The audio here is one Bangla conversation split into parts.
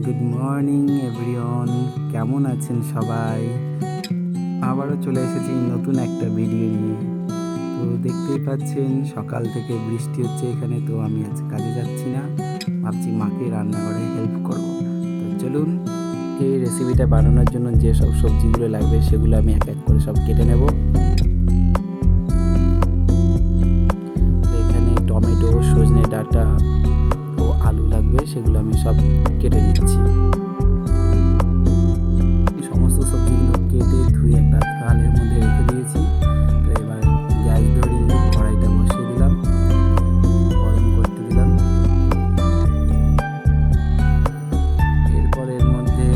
গুড মর্নিং এভরিওয়ান, কেমন আছেন সবাই? আবারও চলে এসেছি নতুন একটা ভিডিও নিয়ে। তো দেখতেই পাচ্ছেন সকাল থেকে বৃষ্টি হচ্ছে এখানে, তো আমি আজ কাজে যাচ্ছি না, ভাবছি মাকে রান্নাঘরে হেল্প করব। তো চলুন, এই রেসিপিটা বানানোর জন্য যে সব সবজিগুলো লাগবে সেগুলো আমি এক এক করে সব কেটে নেব। এখানে টমেটো, সজনে ডাঁটা ও আলু লাগবে, সেগুলো আমি সব কেটে নিচ্ছি। সমস্ত সবজিগুলো কেটে ধুয়ে একটা থালের মধ্যে রেখে দিয়েছি। তো এবার গ্যাস ধরিয়ে কড়াইটা বসিয়ে দিলাম, গরম করতে দিলাম। এরপর এর মধ্যে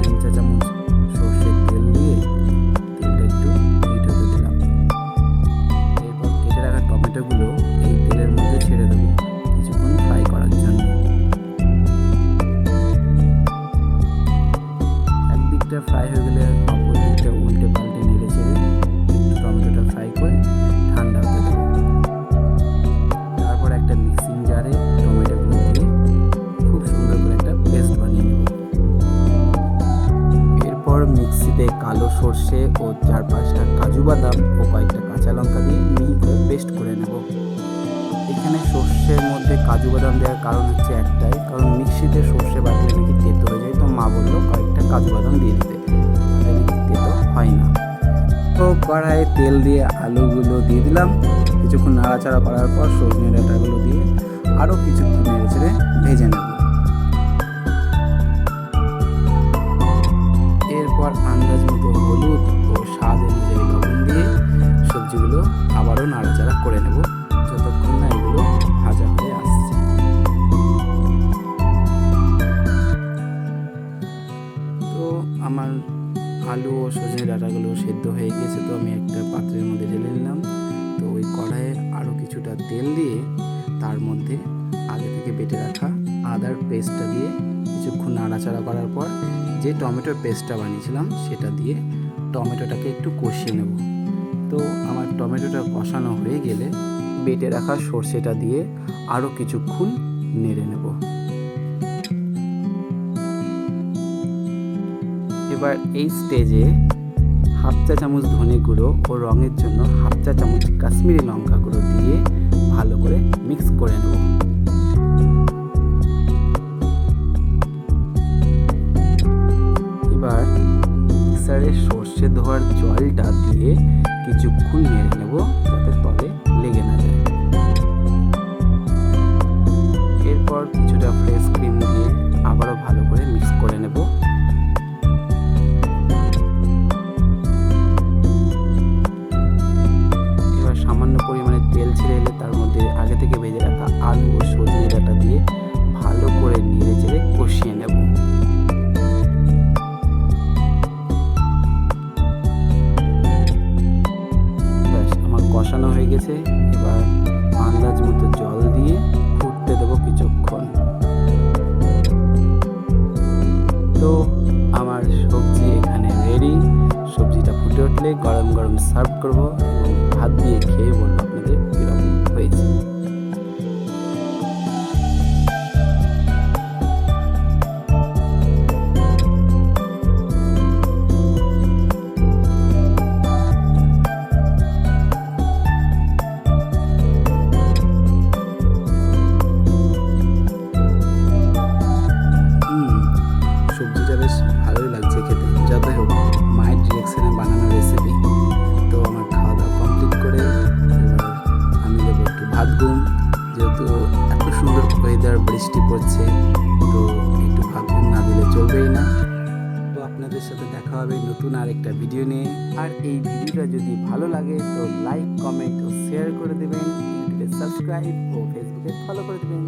3 চা চামচ সর্ষের তেল দিয়ে তেলটা একটু হিট হতে দিলাম। এরপর কেটে রাখা টমেটোগুলো এই তেলের মধ্যে ছেড়ে দেবো কিছুক্ষণ ফ্রাই করার জন্য। একদিকটা ফ্রাই হয়ে গেলে অপর দিকটা উল্টে পাল্টে নেড়ে চেড়ে একটু টমেটোটা ফ্রাই করে ঠান্ডা হতে দেবো। তারপর একটা মিক্সিং জারে টমেটোগুলো দিয়ে খুব সুন্দর করে একটা পেস্ট বানিয়ে নেব। এরপর মিক্সিতে কালো সর্ষে ও 4-5টা কাজু বাদাম ও কয়েকটা কাঁচা লঙ্কা দিয়ে মিহি করে পেস্ট করে নেব। এখানে সর্ষের মধ্যে কাজু বাদাম দেওয়ার কারণ হচ্ছে একটাই, কারণ মিক্সিতে সর্ষে বাটলে নাকি তেতো হয়ে যায়, তো মা বললো কয়েকটা কাজু বাদাম দিয়ে দিতে, তাহলে নাকি তেতো হয় না। তো কড়াইয়ে তেল দিয়ে আলুগুলো দিয়ে দিলাম, কিছুক্ষণ নাড়াচাড়া করার পর সজনে ডাঁটাগুলো দিয়ে আরও কিছুক্ষণ নেড়ে চেড়ে ভেজে নেব। এরপর আন্দাজ মতো হলুদ ও স্বাদ অনুযায়ী লবণ দিয়ে সবজিগুলো আবারও নাড়াচাড়া করে নেব যতক্ষণ না এগুলো ভাজা হয়ে আসছে। তো আমার আলু ও সজনে ডাঁটাগুলো সেদ্ধ হয়ে গেছে, তো আমি একটা পাত্রের মধ্যে ঢেলে নিলাম। তো ওই কড়াইয়ে আরও কিছুটা তেল দিয়ে তার মধ্যে আগে থেকে বেটে রাখা আদার পেস্টটা দিয়ে কিছুক্ষণ নাড়াচাড়া করার পর যে টমেটোর পেস্টটা বানিয়েছিলাম সেটা দিয়ে টমেটোটাকে একটু কষিয়ে নেব। তো আমার টমেটোটা কষানো হয়ে গেলে বেটে রাখা সর্ষেটা দিয়ে আরও কিছুক্ষণ নেড়ে নেব। এবার এই স্টেজে 1/2 চা চামচ ধনে গুঁড়ো ও রঙের জন্য 1/2 চা চামচ কাশ্মীরি লঙ্কা গুঁড়ো দিয়ে ভালো করে মিক্স করে নেব। এবার মিক্সারে সর্ষে ধোয়ার জলটা দিয়ে কিছুক্ষণ নেড়ে নেব যাতে তলে লেগে না যায়। এরপর কিছুটা ফ্রেশ ক্রিম দিয়ে আবারও ভালো করে মিক্স করে নেব। এবার সামান্য পরিমাণে তেল ছেড়ে এলে তার মধ্যে আগে থেকে ভেজে রাখা আলু ও সজনে ডাঁটা দিয়ে ভালো করে নেড়ে চেড়ে কষিয়ে নেব। কষানো হয়ে গেছে, এবার আন্দাজ মতো জল দিয়ে ফুটতে দেবো কিছুক্ষণ। তো আমার সবজি এখানে রেডি। সবজিটা ফুটে উঠলে গরম গরম সার্ভ করব এবং ভাত দিয়ে খেয়ে বলবো আপনাদের কীরকম হয়েছে। সবজিটা বেশ ভালোই লাগছে খেতে। যাই হোক, মায়ের ডিরেকশনে বানানো রেসিপি। তো আমার খাওয়া দাওয়া কমপ্লিট করে এবার আমি দেবো একটু ভাত ঘুম, যেহেতু এত সুন্দর ওয়েদার, বৃষ্টি পড়ছে, তো একটু ভাত ঘুম না দিলে চলবেই না। তো আপনাদের সাথে দেখা হবে নতুন আরেকটা ভিডিও নিয়ে। আর এই ভিডিওটা যদি ভালো লাগে তো লাইক, কমেন্ট ও শেয়ার করে দেবেন, ইউটিউবে সাবস্ক্রাইব ও ফেসবুকে ফলো করে দেবেন।